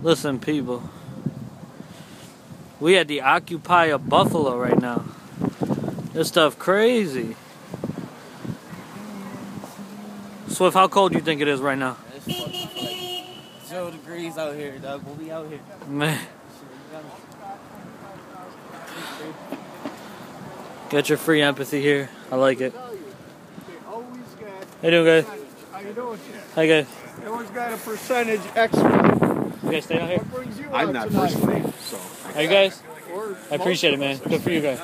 Listen, people. We at the Occupy of Buffalo right now. This stuff crazy. Swift, how cold do you think it is right now? It's like 0 degrees out here, dog. We'll be out here. Man. Get your free empathy here. I like it. How you doing, guys? How you doing? Hi, guys. They always got a percentage extra. You guys stay out here? What brings you I'm out not tonight? personally, so. Are you guys? Or I appreciate it, man. Good for you guys.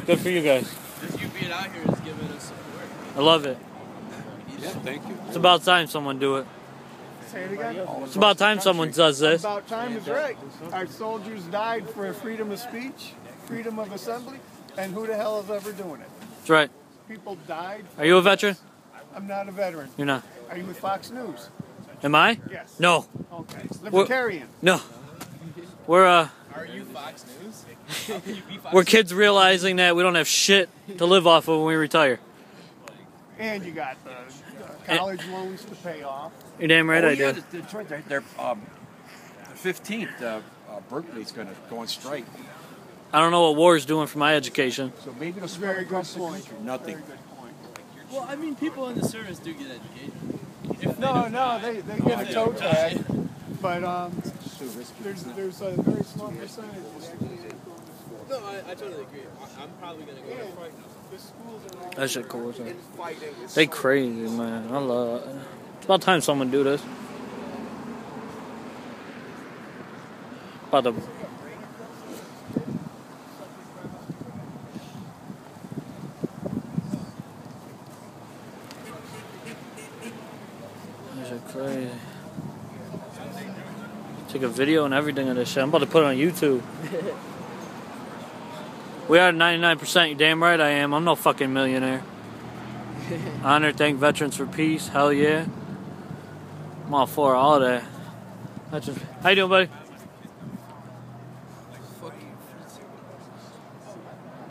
Good for you guys. Just you being out here is giving us support. I love it. Yeah, thank you. It's about time someone do it. Say it again. It's about time someone does this. About time is right. Our soldiers died for freedom of speech, freedom of assembly, and who the hell is ever doing it? That's right. People died. Are you a veteran? I'm not a veteran. You're not. Are you with Fox News? Am I? Yes. No. Okay. Libertarian. No. We're Are you Fox News? we're kids realizing that we don't have shit to live off of when we retire. And you got the college loans to pay off. You're damn right I yeah, do. that's right. They're 15th, Berkeley's going to go on strike. I don't know what war is doing for my education. So maybe it'll Very spread good across the point. country. Nothing. Very good point. Well, I mean, people in the service do get educated. No, they get a toe tag, but there's a very small percentage that actually. No, I totally agree. I'm probably going to go to fight. The schools are all That shit cool. They crazy, man. I love it. It's about time someone do this. About to... That shit crazy. Take a video and everything of this shit. I'm about to put it on YouTube. We are 99%, you damn right I am. I'm no fucking millionaire. Honor, thank veterans for peace. Hell yeah. I'm all for all that. Veterans. How you doing, buddy?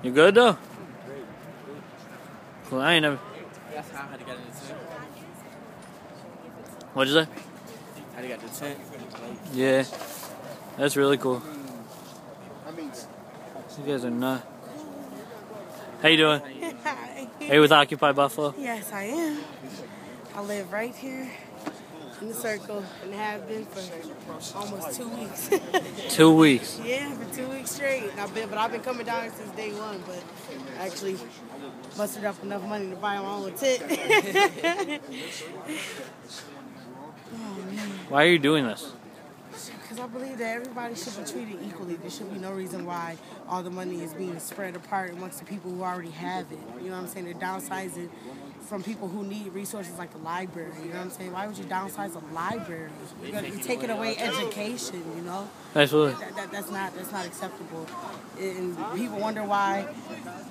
You good though? Cool. I ain't never. That's how I had to get in the tent. What'd you say? How to get the tent. Yeah. That's really cool. You guys are nuts. How you doing? Hi. Are you with Occupy Buffalo? Yes, I am. I live right here in the circle and have been for almost 2 weeks. 2 weeks. Yeah, for 2 weeks straight. And I've been coming down here since day one, but I actually mustered up enough money to buy my own tent. Why are you doing this? Because I believe that everybody should be treated equally. There should be no reason why all the money is being spread apart amongst the people who already have it. You know what I'm saying? They're downsizing from people who need resources like the library. You know what I'm saying? Why would you downsize a library? You're taking away education, you know? Absolutely. That's not acceptable. And people wonder why,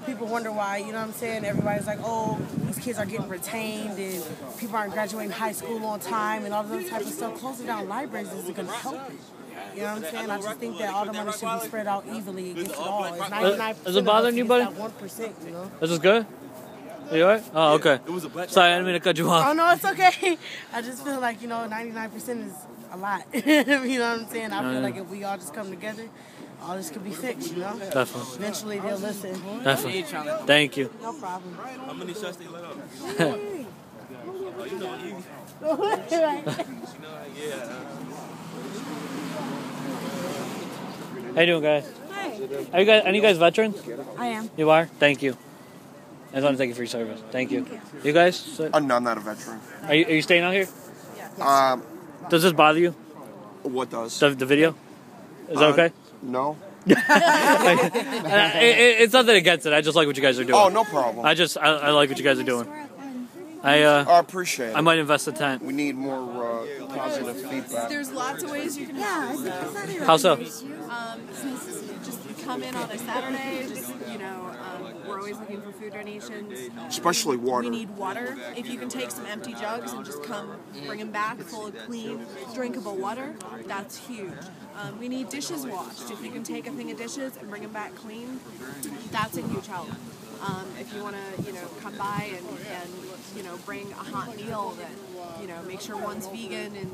you know what I'm saying? Everybody's like, oh, these kids are getting retained and people aren't graduating high school on time and all this type of stuff. Closing down libraries isn't going to help it. You know what I'm saying? I just think that all the money should be spread out evenly against it all. It's 99% Is it bothering you, buddy? that 1%, you know? This is good? You alright? Oh, okay. Sorry, I didn't mean to cut you off. Oh, no, it's okay. I just feel like, 99% is a lot. You know what I'm saying? I feel like if we all just come together, all this could be fixed, you know? Definitely. Eventually they'll listen. Definitely. Thank you. No problem. How many shots they let up? How you doing, guys? Hi. Are you guys veterans? I am. You are? Thank you. I just want to thank you for your service. Thank you. You guys? No, I'm not a veteran. Are you staying out here? Does this bother you? What does? The video? Is that okay? No. It's nothing against it. I just like what you guys are doing. Oh, no problem. I like what you guys are doing. I appreciate it. I might invest a tent. We need more positive feedback. There's lots of ways you can help. How so? Just come in on a Saturday. We're always looking for food donations. Especially water. We need water. If you can take some empty jugs and just come bring them back full of clean, drinkable water, that's huge. We need dishes washed. If you can take a thing of dishes and bring them back clean, that's a huge help. If you want to, come by and bring a hot meal that, make sure one's vegan and,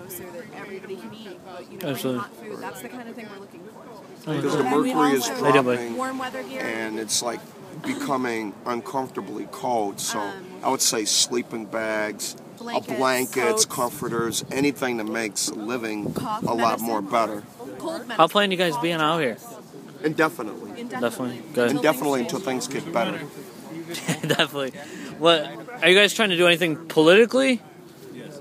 so that everybody can eat. But, bring hot food, that's the kind of thing we're looking for. Because the mercury is dropping, warm weather here. and it's like becoming uncomfortably cold. So I would say sleeping bags, blankets, comforters, anything that makes living a lot more better. How plan you guys being out here? Indefinitely. Definitely. Good. Indefinitely until things get better. Definitely. What are you guys trying to do? Anything politically?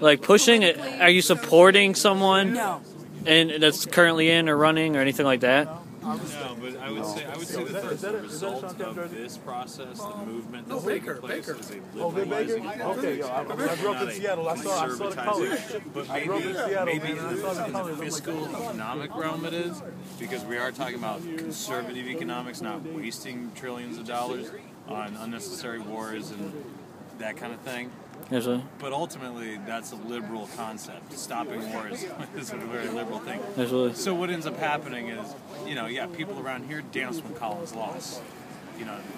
Like pushing it? Are you supporting someone? No. And that's currently in or running or anything like that? No, but I would say that the result of this process, the movement that's taking place, is a liberalizing. Okay, I grew up in Seattle. I saw the colors. But maybe in the fiscal, economic realm it is, because we are talking about conservative economics, not wasting trillions of dollars on unnecessary wars and that kind of thing. Yes, sir. But ultimately, that's a liberal concept. Stopping wars is a very liberal thing. Absolutely. So what ends up happening is, people around here dance when Collins lost.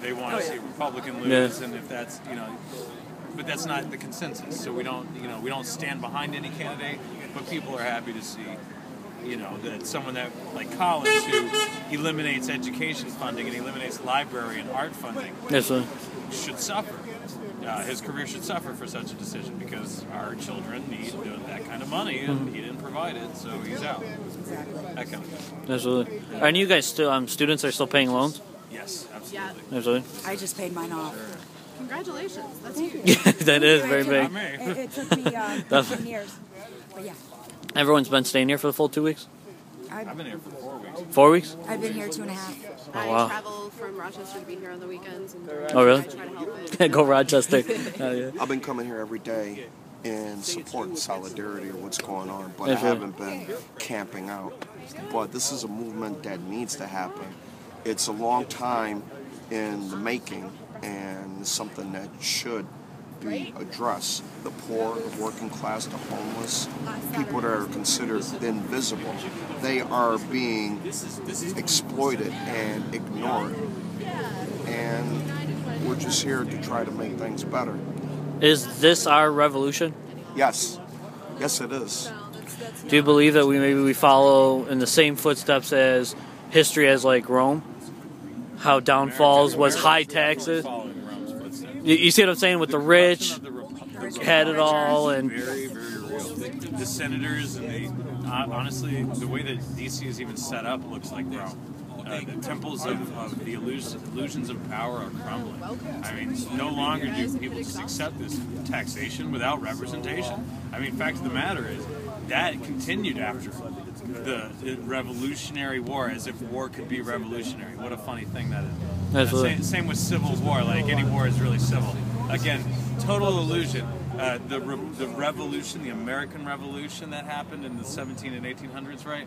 They want to see a Republican lose, and if that's, but that's not the consensus. So we don't stand behind any candidate, but people are happy to see, that someone that, like Collins, who eliminates education funding and eliminates library and art funding, yes, sir, should suffer. His career should suffer for such a decision because our children need that kind of money, and he didn't provide it, so he's out. That kind of thing. Absolutely. And you guys still, students are still paying loans? Yes, absolutely. Yeah. Absolutely. I just paid mine off. Congratulations. That's huge. Yeah, that is very big. It took me 15 years. But yeah. Everyone's been staying here for the full 2 weeks? I've been here for 4 weeks. 4 weeks? I've been here 2.5. I wow. travel from Rochester to be here on the weekends. And Oh, really? I try to help it. Go Rochester. Oh, yeah. I've been coming here every day in support and solidarity of what's going on, but I haven't been camping out. But this is a movement that needs to happen. It's a long time in the making, and it's something that should be addressed. The poor, the working class, the homeless, people that are considered invisible, they are being exploited and ignored. And we're just here to try to make things better. Is this our revolution? Yes. Yes, it is. Do you believe that we follow in the same footsteps as history as like Rome? How downfalls was high taxes? You see what I'm saying? With the rich, had it all, and very, very real. The senators and honestly, the way that DC is even set up looks like Rome. The temples of the illusions of power are crumbling. I mean, no longer do people just accept this taxation without representation. I mean, fact of the matter is that continued after the Revolutionary War, as if war could be revolutionary. What a funny thing that is. Same with Civil War. Like, any war is really civil. Again, total illusion. The revolution, the American Revolution that happened in the 17 and 1800s, right,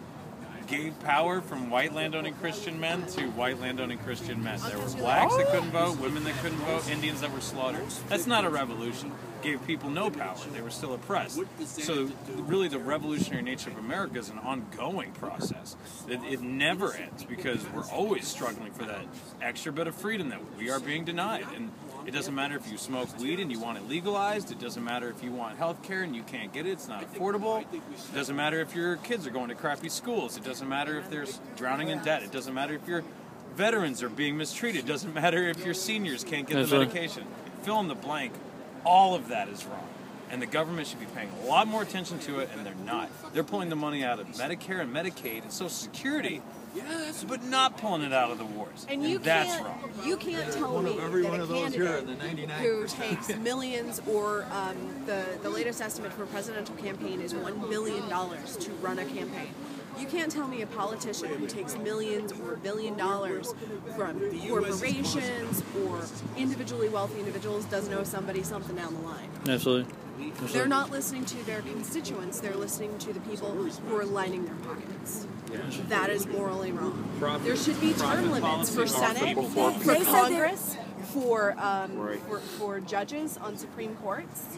gave power from white landowning Christian men to white landowning Christian men. There were blacks that couldn't vote, women that couldn't vote, Indians that were slaughtered. That's not a revolution. Gave people no power. They were still oppressed. So really the revolutionary nature of America is an ongoing process. It never ends because we're always struggling for that extra bit of freedom that we are being denied. And it doesn't matter if you smoke weed and you want it legalized. It doesn't matter if you want health care and you can't get it. It's not affordable. It doesn't matter if your kids are going to crappy schools. It doesn't matter if they're drowning in debt. It doesn't matter if your veterans are being mistreated. It doesn't matter if your seniors can't get the medication. Fill in the blank. All of that is wrong. And the government should be paying a lot more attention to it, and they're not. They're pulling the money out of Medicare and Medicaid and Social Security, but not pulling it out of the wars. And that's wrong. You can't tell me that a candidate who takes millions, or the latest estimate for a presidential campaign is $1 billion to run a campaign. You can't tell me a politician who takes millions or $1 billion from corporations or individually wealthy individuals doesn't owe somebody something down the line. Absolutely. They're not listening to their constituents. They're listening to the people who are lining their pockets. That is morally wrong. There should be term limits for Senate, for Congress, for judges on Supreme Courts.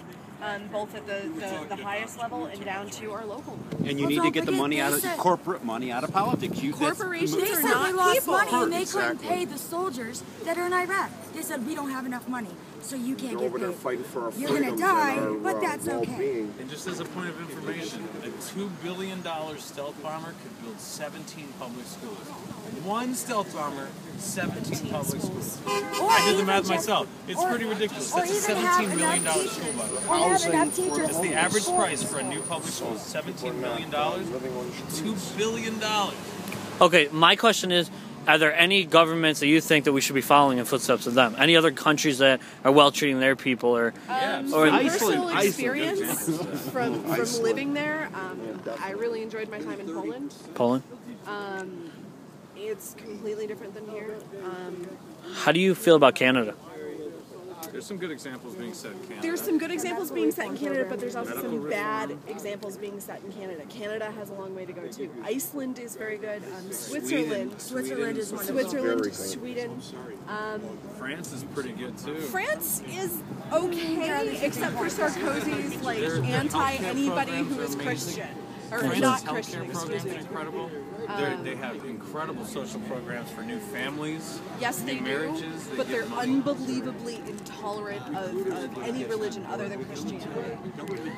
both at the highest level and down to our local. And you need to get the money out of corporate money out of politics. Corporations They are said not they lost people. money and they couldn't pay the soldiers that are in Iraq. They said we don't have enough money, so you can't They're get over there paid. fighting for our You're freedoms gonna die, and our but that's okay. well-being. And just as a point of information, a $2 billion stealth bomber could build 17 public schools. One stealth bomber, 17 public schools. I did the math myself. It's pretty ridiculous. That's a $17 million school budget. Or have enough teachers. That's the average price for a new public school is $17 million. $2 billion. Okay, my question is, are there any governments that you think that we should be following in footsteps of them? Any other countries that are well treating their people, or From personal experience from living there, I really enjoyed my time in Poland. Poland? It's completely different than here. How do you feel about Canada? There's some good examples being set in Canada. There's some good examples being set in Canada, but there's also some bad examples being set in Canada. Canada has a long way to go too. Iceland is very good. Switzerland is wonderful. Switzerland, Sweden. France is pretty good too. France is okay, except for Sarkozy's like anti-anybody who is Christian. Or not Christian, excuse me. Incredible. They have incredible social programs for new families. Yes, they new do, marriages. but they're unbelievably intolerant of any religion other than Christianity.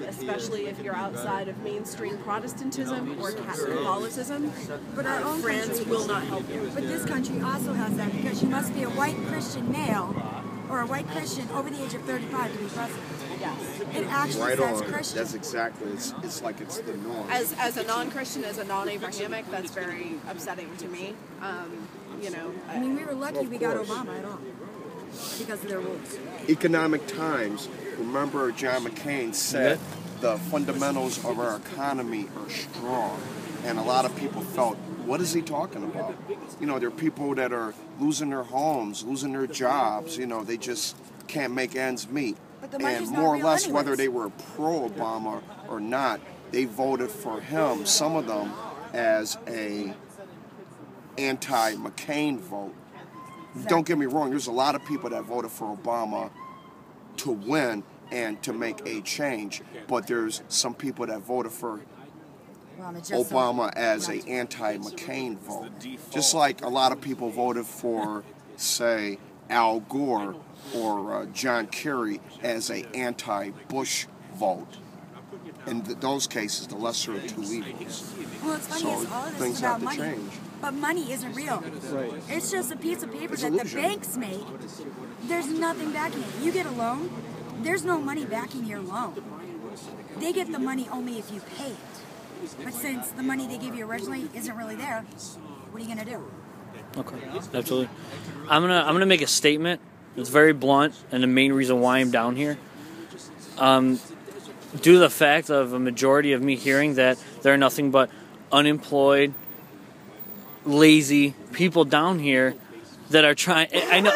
Especially if you're outside of mainstream Protestantism or Catholicism. But our own France country will not help you. But this country also has that because you must be a white Christian male or a white Christian over the age of 35 to be president. Yes. It actually Right says on. Christian. That's exactly. It's like it's the norm. As a non-Christian, as a non-Abrahamic, that's very upsetting to me. You know. I mean, we were lucky we got Obama at all because of their rules. Economic Times. Remember, John McCain said the fundamentals of our economy are strong, and a lot of people felt, what is he talking about? You know, there are people that are losing their homes, losing their jobs. You know, they just can't make ends meet. And more or less, whether they were pro-Obama or not, they voted for him, some of them, as a anti-McCain vote. Don't get me wrong, there's a lot of people that voted for Obama to win and to make a change, but there's some people that voted for Obama as an anti-McCain vote. Just like a lot of people voted for, say, Al Gore or John Kerry as an anti-Bush vote. In those cases, the lesser of two evils. Well, it's funny, So is all of this things is about have to money. change. But money isn't real. Right. It's just a piece of paper It's that illusion. the banks make. There's nothing backing it. You get a loan, there's no money backing your loan. They get the money only if you pay it. But since the money they give you originally isn't really there, what are you gonna do? Okay, absolutely. I'm gonna make a statement. It's very blunt, and the main reason why I'm down here, due to the fact of a majority of me hearing that there are nothing but unemployed, lazy people down here that are trying. I know.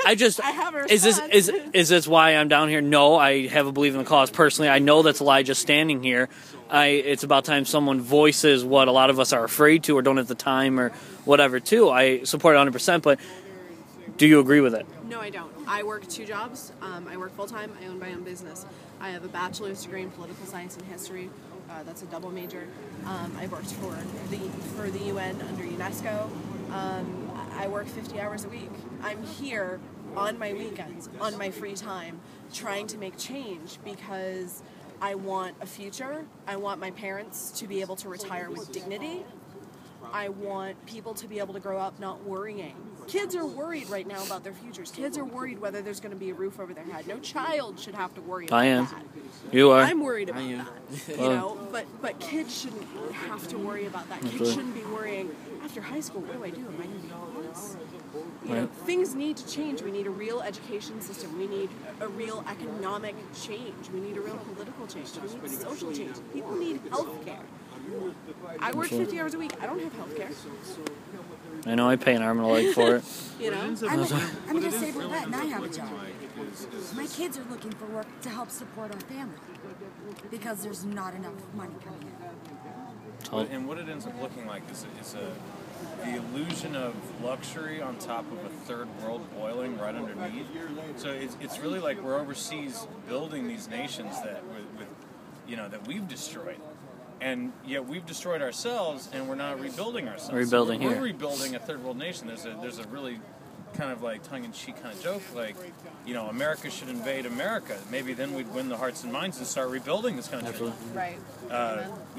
I just is this why I'm down here? No, I have a belief in the cause personally. I know that's a lie. Just standing here, it's about time someone voices what a lot of us are afraid to or don't have the time or whatever. Too, I support it 100%. But do you agree with it? No, I don't. I work 2 jobs. I work full-time. I own my own business. I have a bachelor's degree in political science and history. That's a double major. I worked for the UN under UNESCO. I work 50 hours a week. I'm here on my weekends, on my free time, trying to make change because I want a future. I want my parents to be able to retire with dignity. I want people to be able to grow up not worrying. Kids are worried right now about their futures. Kids are worried whether there's going to be a roof over their head. No child should have to worry about I am. that. You are. I'm worried about that. You know, but kids shouldn't have to worry about that. Kids shouldn't be worrying, after high school, what do I do? Am I going to be homeless? You know, things need to change. We need a real education system. We need a real economic change. We need a real political change. We need social change. People need health care. I work 50 hours a week. I don't have health care. I know I pay an arm and a leg for it. You know? I'm a disabled vet and I have a job. My kids are looking for work to help support our family because there's not enough money coming in. And what it ends up looking like is the illusion of luxury on top of a third world boiling right underneath. So it's really like we're overseas building these nations that that we've destroyed. And yet we've destroyed ourselves, and we're not rebuilding ourselves. Rebuilding We're here. rebuilding a third world nation. There's a really kind of like tongue-in-cheek kind of joke, like, America should invade America. Maybe then we'd win the hearts and minds and start rebuilding this country. Absolutely. Right. We